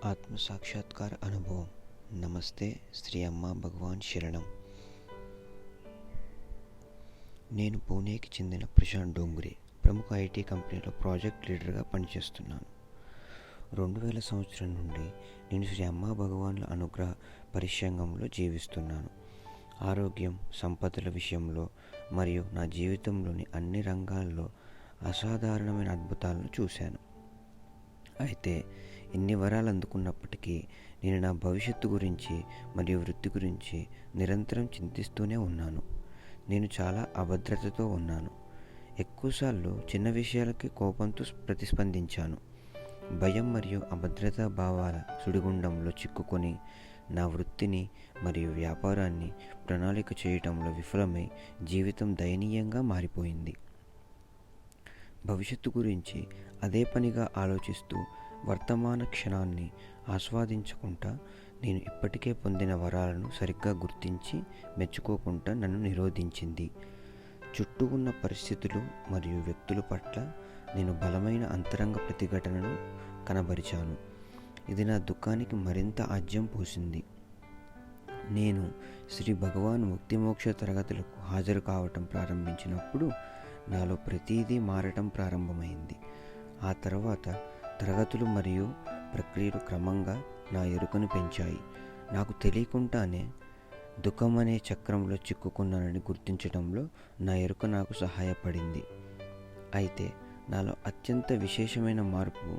ఆత్మ సాక్షాత్కార అనుభవం. నమస్తే. శ్రీ అమ్మ భగవాన్ శరణం. నేను పూణేకి చెందిన ప్రశాంత్ డోంగ్రే, ప్రముఖ ఐటీ కంపెనీలో ప్రాజెక్ట్ లీడర్గా పనిచేస్తున్నాను. 2000 సంవత్సరం నుండి నేను శ్రీ అమ్మ భగవాన్ల అనుగ్రహ పరిశ్రమంలో జీవిస్తున్నాను. ఆరోగ్యం, సంపదల విషయంలో మరియు నా జీవితంలోని అన్ని రంగాల్లో అసాధారణమైన అద్భుతాలను చూశాను. అయితే ఎన్ని వరాలు అందుకున్నప్పటికీ నేను నా భవిష్యత్తు గురించి మరియు వృత్తి గురించి నిరంతరం చింతిస్తూనే ఉన్నాను. నేను చాలా అభద్రతతో ఉన్నాను. ఎక్కువసార్లు చిన్న విషయాలకి కోపంతో ప్రతిస్పందించాను. భయం మరియు అభద్రతా భావాల సుడిగుండంలో చిక్కుకొని నా వృత్తిని మరియు వ్యాపారాన్ని ప్రణాళిక చేయటంలో విఫలమై జీవితం దయనీయంగా మారిపోయింది. భవిష్యత్తు గురించి అదే పనిగా ఆలోచిస్తూ వర్తమాన క్షణాన్ని ఆస్వాదించకుండా నేను ఇప్పటికే పొందిన వరాలను సరిగ్గా గుర్తించి మెచ్చుకోకుండా నన్ను నిరోధించింది. చుట్టూ ఉన్న పరిస్థితులు మరియు వ్యక్తుల పట్ల నేను బలమైన అంతరంగ ప్రతిఘటనను కనబరిచాను. ఇది నా దుఃఖానికి మరింత ఆజ్యం పోసింది. నేను శ్రీ భగవాన్ ముక్తిమోక్ష తరగతులకు హాజరు కావటం ప్రారంభించినప్పుడు నాలో ప్రతిదీ మారటం ప్రారంభమైంది. ఆ తర్వాత తరగతులు మరియు ప్రక్రియలు క్రమంగా నా ఎరుకను పెంచాయి. నాకు తెలియకుండానే దుఃఖం అనే చక్రంలో చిక్కుకున్నానని గుర్తించడంలో నా ఎరుక నాకు సహాయపడింది. అయితే నాలో అత్యంత విశేషమైన మార్పు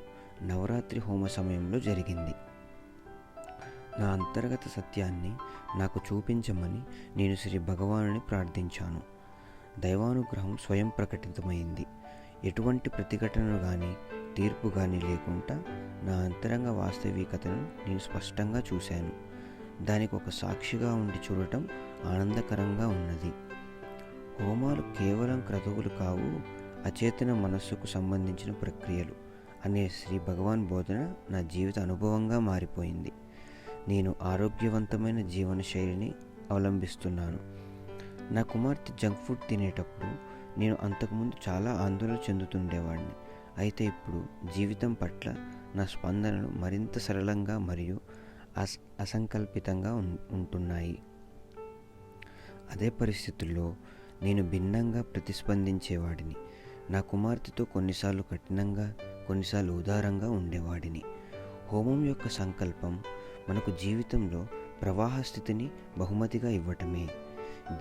నవరాత్రి హోమ సమయంలో జరిగింది. నా అంతర్గత సత్యాన్ని నాకు చూపించమని నేను శ్రీ భగవానుని ప్రార్థించాను. దైవానుగ్రహం స్వయం ప్రకటితమైంది. ఎటువంటి ప్రతిఘటనలు కానీ తీర్పు కానీ లేకుండా నా అంతరంగ వాస్తవికతను నేను స్పష్టంగా చూశాను. దానికి ఒక సాక్షిగా ఉండి చూడటం ఆనందకరంగా ఉన్నది. హోమాలు కేవలం క్రతువులు కావు, అచేతన మనస్సుకు సంబంధించిన ప్రక్రియలు అనే శ్రీ భగవాన్ బోధన నా జీవిత అనుభవంగా మారిపోయింది. నేను ఆరోగ్యవంతమైన జీవన శైలిని అవలంబిస్తున్నాను. నా కుమార్తె జంక్ ఫుడ్ తినేటప్పుడు నేను అంతకుముందు చాలా ఆందోళన చెందుతుండేవాడిని. అయితే ఇప్పుడు జీవితం పట్ల నా స్పందనలు మరింత సరళంగా మరియు అసంకల్పితంగా ఉంటున్నాయి. అదే పరిస్థితుల్లో నేను భిన్నంగా ప్రతిస్పందించేవాడిని. నా కుమార్తెతో కొన్నిసార్లు కఠినంగా, కొన్నిసార్లు ఉదారంగా ఉండేవాడిని. హోమం యొక్క సంకల్పం మనకు జీవితంలో ప్రవాహ స్థితిని బహుమతిగా ఇవ్వటమే.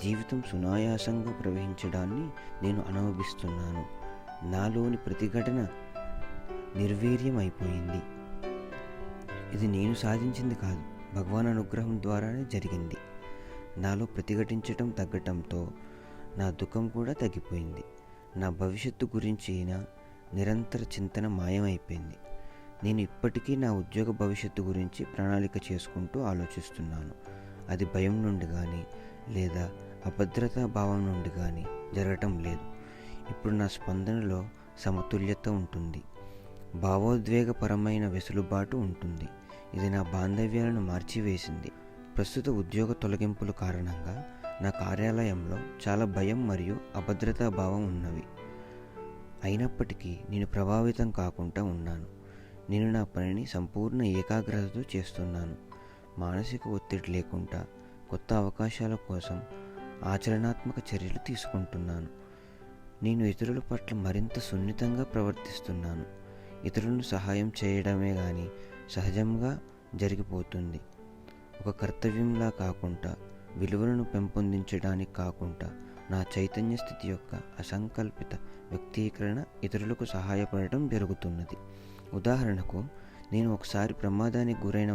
జీవితం సునాయాసంగా ప్రవహించడాన్ని నేను అనుభవిస్తున్నాను. నాలోని ప్రతిఘటన నిర్వీర్యం అయిపోయింది. ఇది నేను సాధించింది కాదు, భగవాన్ అనుగ్రహం ద్వారానే జరిగింది. నాలో ప్రతిఘటించటం తగ్గటంతో నా దుఃఖం కూడా తగ్గిపోయింది. నా భవిష్యత్తు గురించిన నిరంతర చింతన మాయమైపోయింది. నేను ఇప్పటికీ నా ఉద్యోగ భవిష్యత్తు గురించి ప్రణాళిక చేసుకుంటూ ఆలోచిస్తున్నాను. అది భయం నుండి కానీ లేదా అభద్రతా భావం నుండి కానీ జరగటం లేదు. ఇప్పుడు నా స్పందనలో సమతుల్యత ఉంటుంది. భావోద్వేగపరమైన వెసులుబాటు ఉంటుంది. ఇది నా బాంధవ్యాలను మార్చివేసింది. ప్రస్తుత ఉద్యోగ తొలగింపుల కారణంగా నా కార్యాలయంలో చాలా భయం మరియు అభద్రతా భావం ఉన్నవి. అయినప్పటికీ నేను ప్రభావితం కాకుండా ఉన్నాను. నేను నా పనిని సంపూర్ణ ఏకాగ్రతతో చేస్తున్నాను. మానసిక ఒత్తిడి లేకుండా కొత్త అవకాశాల కోసం ఆచరణాత్మక చర్యలు తీసుకుంటున్నాను. నేను ఇతరుల పట్ల మరింత సున్నితంగా ప్రవర్తిస్తున్నాను. ఇతరులను సహాయం చేయడమే కానీ సహజంగా జరిగిపోతుంది. ఒక కర్తవ్యంలా కాకుండా, విలువలను పెంపొందించడానికి కాకుండా, నా చైతన్య స్థితి యొక్క అసంకల్పిత వ్యక్తీకరణ ఇతరులకు సహాయపడటం జరుగుతున్నది. ఉదాహరణకు, నేను ఒకసారి ప్రమాదానికి గురైన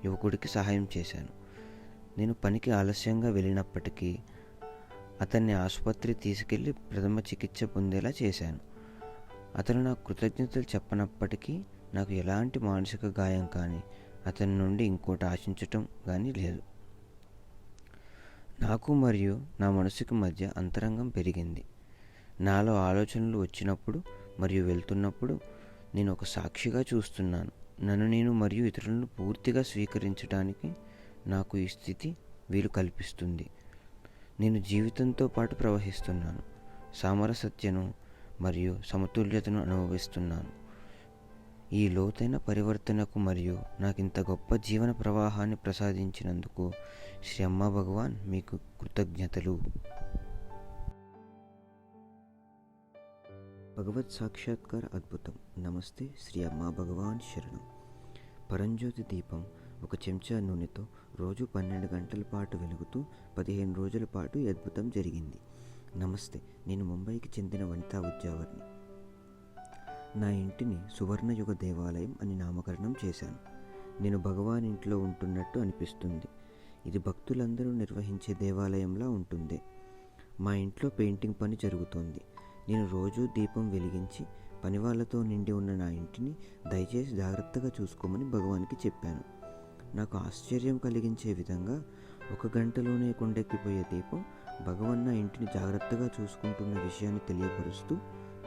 యువకుడికి సహాయం చేశాను. నేను పనికి ఆలస్యంగా వెళ్ళినప్పటికీ అతన్ని ఆసుపత్రి తీసుకెళ్లి ప్రథమ చికిత్స పొందేలా చేశాను. అతను నాకు కృతజ్ఞతలు చెప్పనప్పటికీ నాకు ఎలాంటి మానసిక గాయం కానీ అతని నుండి ఇంకోటి ఆశించటం కానీ లేదు. నాకు మరియు నా మనసుకి మధ్య అంతరంగం పెరిగింది. నాలో ఆలోచనలు వచ్చినప్పుడు మరియు వెళ్తున్నప్పుడు నేను ఒక సాక్షిగా చూస్తున్నాను. నన్ను నేను మరియు ఇతరులను పూర్తిగా స్వీకరించడానికి నాకు ఈ స్థితి వీలు కల్పిస్తుంది. నేను జీవితంతో పాటు ప్రవహిస్తున్నాను. సామరస్యతను మరియు సమతుల్యతను అనుభవిస్తున్నాను. ఈ లోతైన పరివర్తనకు మరియు నాకింత గొప్ప జీవన ప్రవాహాన్ని ప్రసాదించినందుకు శ్రీ అమ్మా భగవాన్ మీకు కృతజ్ఞతలు. భగవత్ సాక్షాత్కార అద్భుతం. నమస్తే శ్రీ అమ్మా భగవాన్ శరణం. పరంజ్యోతి దీపం ఒక చెంచా నూనెతో రోజు 12 గంటల పాటు వెలుగుతూ 15 రోజుల పాటు ఈ అద్భుతం జరిగింది. నమస్తే, నేను ముంబైకి చెందిన వనితా ఉద్యావర్ని. నా ఇంటిని సువర్ణయుగ దేవాలయం అని నామకరణం చేశాను. నేను భగవాన్ ఇంట్లో ఉంటున్నట్టు అనిపిస్తుంది. ఇది భక్తులందరూ నిర్వహించే దేవాలయంలా ఉంటుంది. మా ఇంట్లో పెయింటింగ్ పని జరుగుతోంది. నేను రోజూ దీపం వెలిగించి పనివాళ్లతో నిండి ఉన్న నా ఇంటిని దయచేసి జాగ్రత్తగా చూసుకోమని భగవాన్కి చెప్పాను. నాకు ఆశ్చర్యం కలిగించే విధంగా 1 గంటలోనే కొండెక్కిపోయే దీపం భగవాన్ నా ఇంటిని జాగ్రత్తగా చూసుకుంటున్న విషయాన్ని తెలియపరుస్తూ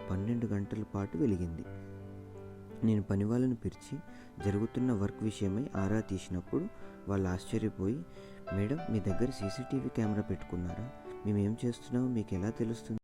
12 గంటల పాటు వెలిగింది. నేను పనివాళ్ళను పిలిచి జరుగుతున్న వర్క్ విషయమై ఆరా తీసినప్పుడు వాళ్ళు ఆశ్చర్యపోయి, మేడం మీ దగ్గర సీసీటీవీ కెమెరా పెట్టుకున్నారా? మేము ఏం చేస్తున్నామో మీకు ఎలా తెలుస్తుంది?